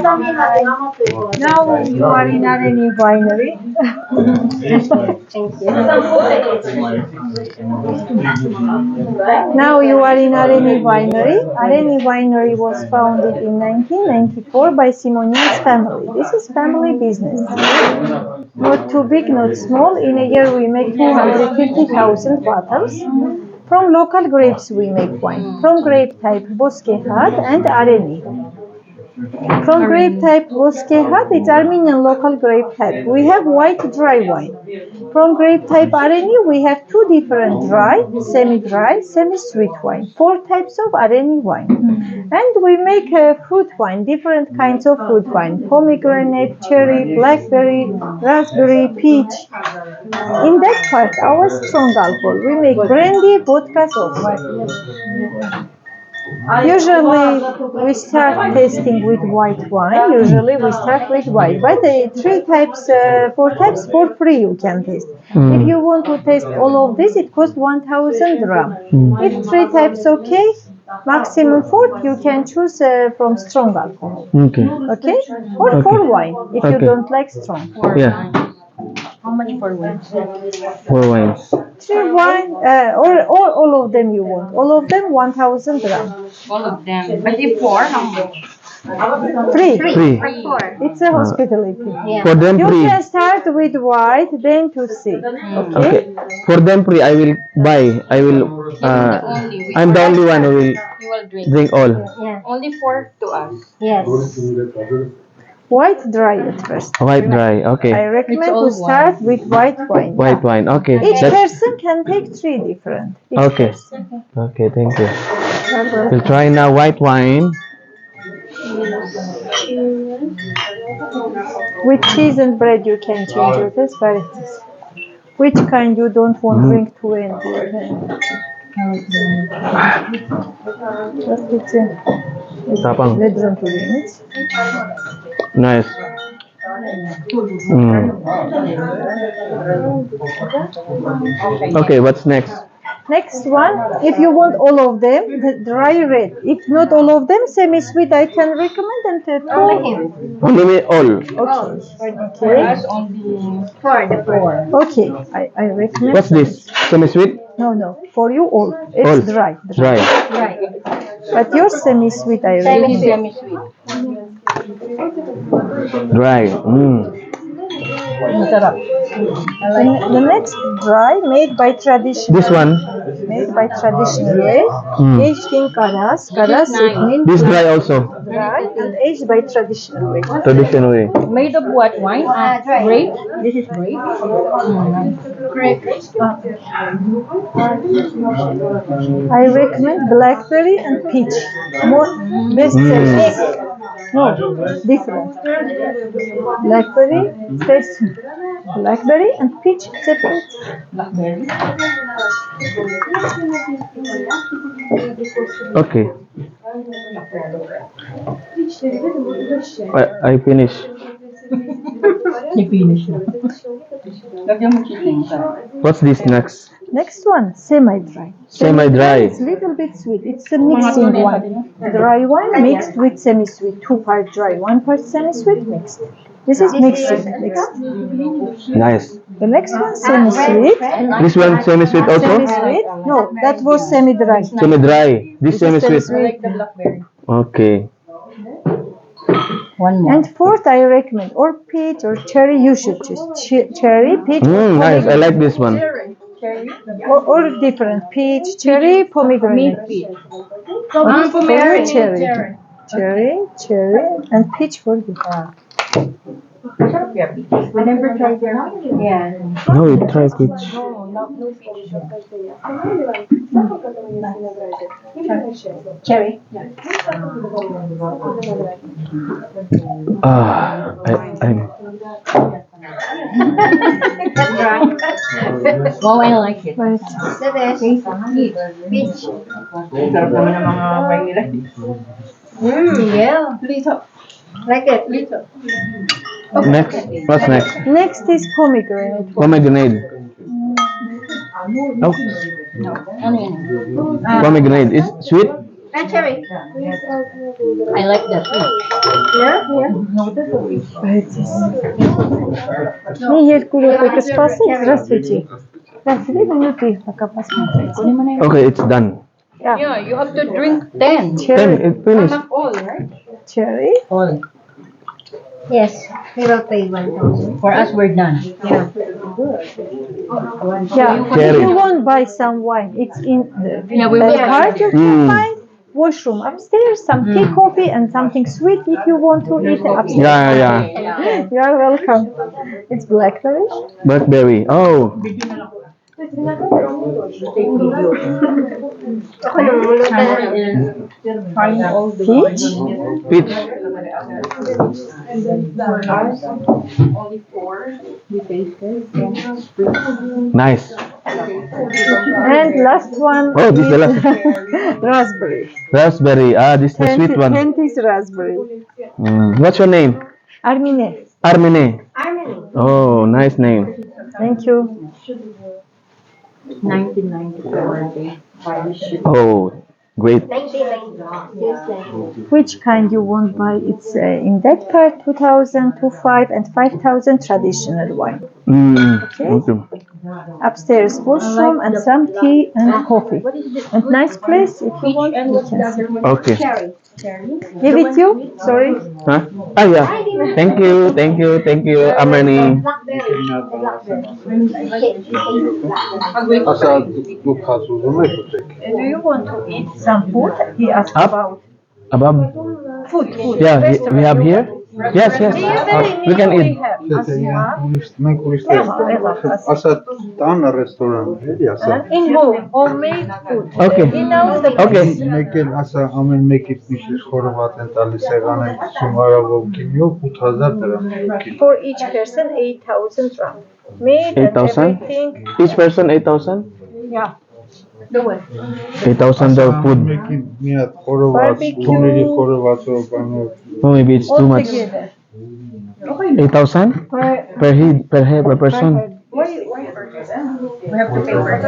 Now you are in Areni winery. Thank Now you are in Areni winery. Areni winery was founded in 1994 by Simonian's family. This is family business. Not too big, not small. In a year we make 250,000 bottles. From local grapes we make wine. From grape type Boskehat and Areni. From grape type Boskehat, it's Armenian local grape type. We have white dry wine. From grape type Areni, we have two different dry, semi-dry, semi-sweet wine. Four types of Areni wine. And we make fruit wine, different kinds of fruit wine. Pomegranate, cherry, blackberry, raspberry, peach. In that part, our strong alcohol, we make brandy, vodka, also. Usually we start tasting with white wine. Usually we start with white, but four types for free you can taste. If you want to taste all of this, it costs 1,000 dirham. If three types okay, maximum four, you can choose from strong alcohol. Okay. Okay, or for wine if you don't like strong. Yeah. How much for wine? 4 wines. Three wine, or all of them you want. All of them 1,000 dirham. All of them. But if four, how much? Free. Free. Four. It's a hospitality. Yeah. For them You free. can start with white, then to see. Okay? Okay. For them free, I will buy. I will. I'm the only one who will You will drink. drink all. Yeah. Only four to us. Yes. White dry at first. White dry. I Okay. recommend to start with white wine. White wine. Okay. Each That's person can take three different. Each okay. person. Okay. Thank you. Bye-bye. We'll try now white wine. With cheese and bread you can change your taste varieties. Which kind you don't want drink 20? Just it's Tapang. bedroom to it. Nice. Mm. Okay. What's next? Next one, if you want all of them, the dry red. If not all of them, semi-sweet I can recommend and two. Only me all. Okay. Only four. Okay, I recommend. What's this? Semi-sweet? No, for you all. All. It's dry. Dry. Right. But your semi-sweet I recommend. Semi-sweet. Dry. Mm. The next dry made by traditional. This one. Made by traditional way. Aged in karas. Karas it means This dry also. dry and aged by traditional way. Traditional way. Made of what wine? Grape. This is grape. Grape. I recommend blackberry and peach. More best sellers. No, different. Blackberry, taste. Blackberry and peach separate. Blackberry. Okay. I finish. You finish. Lagyan mo chicken ka. What's this next? Next one, semi-dry. Semi-dry. It's a little bit sweet. It's a mixing one. Dry wine mixed with semi-sweet. 2 part dry, 1 part semi-sweet mixed. This is mixing. Mixed. Nice. The next one, semi-sweet. This one semi-sweet also? Semi-sweet? No, that was semi-dry. Semi-dry. This semi-sweet. Semi-sweet. The blackberry. Okay. One more. And fourth, I recommend or peach or cherry. You should choose cherry, peach, Nice. I like this one. Cherry. or different peach, cherry, pomegranate. Peach. Pomegranate, cherry, and peach for you. We never tried cherry. Yeah. No, we try peach. No peach. Cherry. I'm. Wow, I like it. Right. Peach. Yeah. Little. Like it. Little. Next. What's next? Next is pomegranate. Pomegranate. Oh, Ano yun? pomegranate. Is sweet? I like that. Михель Куликов, спасибо, здравствуйте. Здравствуйте, минуты, пока посмотрите. Okay, it's done. Yeah, Yeah, you have to drink 10. 10, cherry, it finished. All, right? cherry. All. Yes, we will pay 1,000. For us, we're done. Yeah. Yeah, Cherry. if you want buy some wine, it's in Yeah, we the will. card you can find. Washroom upstairs, some tea, coffee, and something sweet if you want to eat upstairs. Yeah. You are welcome. It's blackberry, Blackberry. Oh, Ako namulot na. peach, peach. Nice. and last one Oh, this is the last. raspberry. Raspberry. Ah, this is the sweet one. Hentis raspberry. What's your name? Armine. Armene. Armeni. Oh, nice name. Thank you. 1994. Oh, great. 1990. Which kind you want buy? It's in that card 2000, 2500, and 5000 traditional wine. Okay. Upstairs washroom and some tea and coffee. And nice place if you want you can sit. Okay. Give it you? Sorry. Huh? Ah, yeah. Thank you, Armeni. Așa, tu cazul nu mai putea. Do you want to eat some food? He asked Up? about Above? food. Yeah, we have here. Yes. We can eat. Մենք ուրիշ ասա տան ռեստորան էլի ասա In home, homemade food. Okay. He knows the Okay. մեկ էլ ասա ամեն մեկից միշտ խորոված են տալիս եղան են սումարավով կինյով 8000 դրամ For each person, 8,000 rand. Meat and 8,000? everything. Each person 8,000? Yeah. 8,000 food. մեկին մի հատ խորոված Barbecue. տուների խորովածով բանով Oh, maybe it's too All much. together. 8,000 per person. Why? We have to pay for it.